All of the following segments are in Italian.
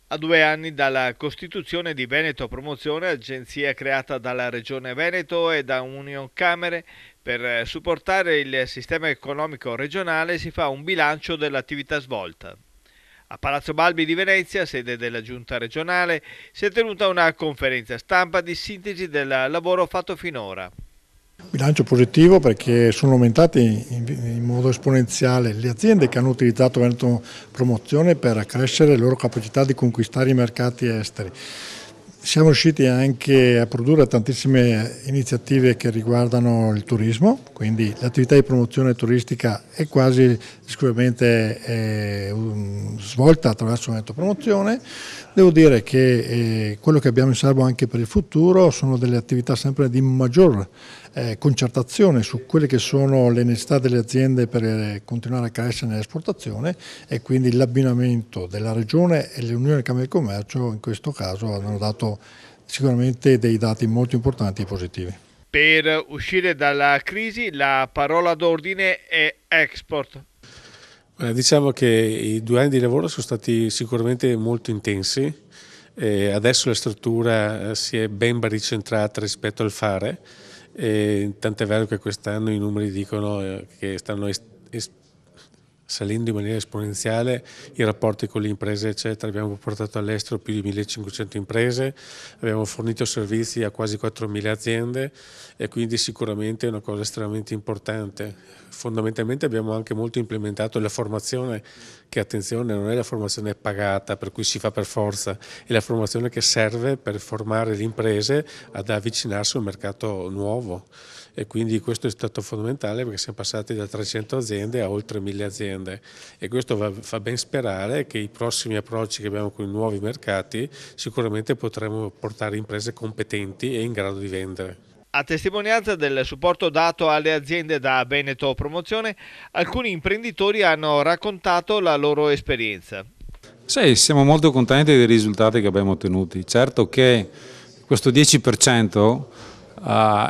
A 2 anni dalla costituzione di Veneto Promozione, agenzia creata dalla Regione Veneto e da Unioncamere per supportare il sistema economico regionale, si fa un bilancio dell'attività svolta. A Palazzo Balbi di Venezia, sede della Giunta regionale, si è tenuta una conferenza stampa di sintesi del lavoro fatto finora. Bilancio positivo perché sono aumentate in modo esponenziale le aziende che hanno utilizzato Veneto Promozione per accrescere le loro capacità di conquistare i mercati esteri. Siamo riusciti anche a produrre tantissime iniziative che riguardano il turismo, quindi l'attività di promozione turistica è quasi esclusivamente svolta attraverso Veneto Promozione. Devo dire che quello che abbiamo in serbo anche per il futuro sono delle attività sempre di maggior concertazione su quelle che sono le necessità delle aziende per continuare a crescere nell'esportazione, e quindi l'abbinamento della Regione e l'Unione Camere di Commercio in questo caso hanno dato sicuramente dei dati molto importanti e positivi. Per uscire dalla crisi la parola d'ordine è export. Diciamo che i 2 anni di lavoro sono stati sicuramente molto intensi, adesso la struttura si è ben baricentrata rispetto al fare, tant'è vero che quest'anno i numeri dicono che stanno salendo in maniera esponenziale i rapporti con le imprese, eccetera. Abbiamo portato all'estero più di 1500 imprese, abbiamo fornito servizi a quasi 4000 aziende e quindi sicuramente è una cosa estremamente importante. Fondamentalmente abbiamo anche molto implementato la formazione, che attenzione non è la formazione pagata per cui si fa per forza, è la formazione che serve per formare le imprese ad avvicinarsi a un mercato nuovo. E quindi questo è stato fondamentale perché siamo passati da 300 aziende a oltre 1000 aziende e questo fa ben sperare che i prossimi approcci che abbiamo con i nuovi mercati sicuramente potremo portare imprese competenti e in grado di vendere. A testimonianza del supporto dato alle aziende da Veneto Promozione, alcuni imprenditori hanno raccontato la loro esperienza. Sì, siamo molto contenti dei risultati che abbiamo ottenuti. Certo che questo 10%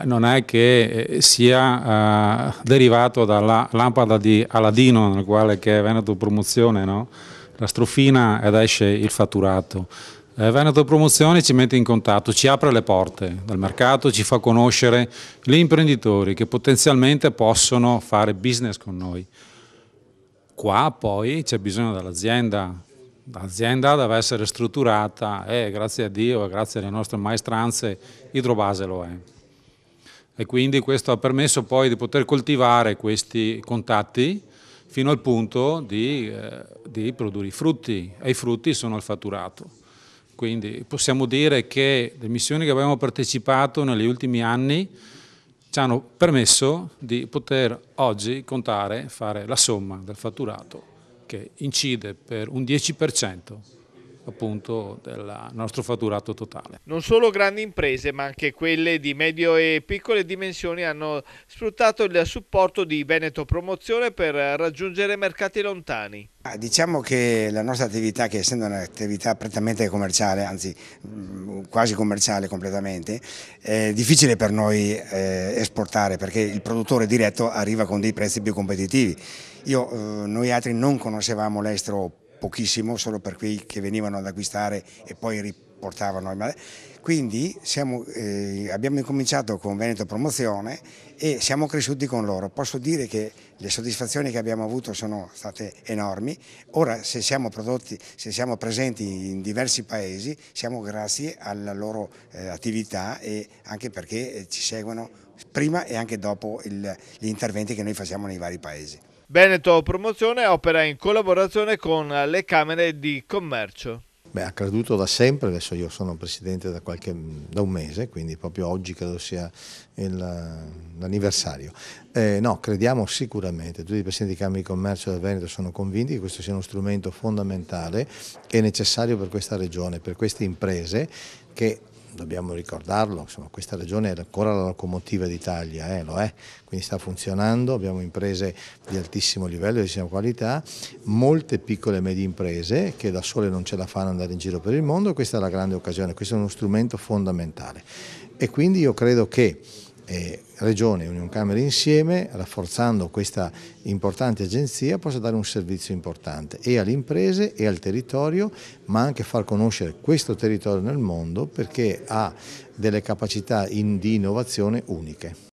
non è che sia derivato dalla lampada di Aladino, nel quale che è Veneto Promozione, no? La strofina ed esce il fatturato. Veneto Promozione ci mette in contatto, ci apre le porte del mercato, ci fa conoscere gli imprenditori che potenzialmente possono fare business con noi. Qua poi c'è bisogno dell'azienda. L'azienda deve essere strutturata e grazie a Dio e grazie alle nostre maestranze Idrobase lo è. E quindi questo ha permesso poi di poter coltivare questi contatti fino al punto di produrre i frutti, e i frutti sono il fatturato. Quindi possiamo dire che le missioni che abbiamo partecipato negli ultimi anni ci hanno permesso di poter oggi contare, fare la somma del fatturato che incide per un 10% appunto del nostro fatturato totale. Non solo grandi imprese, ma anche quelle di medio e piccole dimensioni hanno sfruttato il supporto di Veneto Promozione per raggiungere mercati lontani. Diciamo che la nostra attività, che essendo un'attività prettamente commerciale, anzi quasi commerciale completamente, è difficile per noi esportare perché il produttore diretto arriva con dei prezzi più competitivi. Noi altri non conoscevamo l'estero pochissimo, solo per quei che venivano ad acquistare e poi riportavano. Quindi abbiamo incominciato con Veneto Promozione e siamo cresciuti con loro. Posso dire che le soddisfazioni che abbiamo avuto sono state enormi. Ora se siamo presenti in diversi paesi siamo grazie alla loro attività e anche perché ci seguono prima e anche dopo gli interventi che noi facciamo nei vari paesi. Veneto Promozione opera in collaborazione con le Camere di Commercio. Beh, è accaduto da sempre, adesso io sono presidente da un mese, quindi proprio oggi credo sia l'anniversario. No, crediamo sicuramente, tutti i presidenti di Camere di Commercio del Veneto sono convinti che questo sia uno strumento fondamentale e necessario per questa regione, per queste imprese che, dobbiamo ricordarlo, insomma, questa regione è ancora la locomotiva d'Italia, lo è, quindi sta funzionando, abbiamo imprese di altissimo livello, di altissima qualità, molte piccole e medie imprese che da sole non ce la fanno andare in giro per il mondo, e questa è la grande occasione, questo è uno strumento fondamentale. E quindi io credo che Regione e Unioncamere insieme, rafforzando questa importante agenzia, possa dare un servizio importante e alle imprese e al territorio, ma anche far conoscere questo territorio nel mondo perché ha delle capacità di innovazione uniche.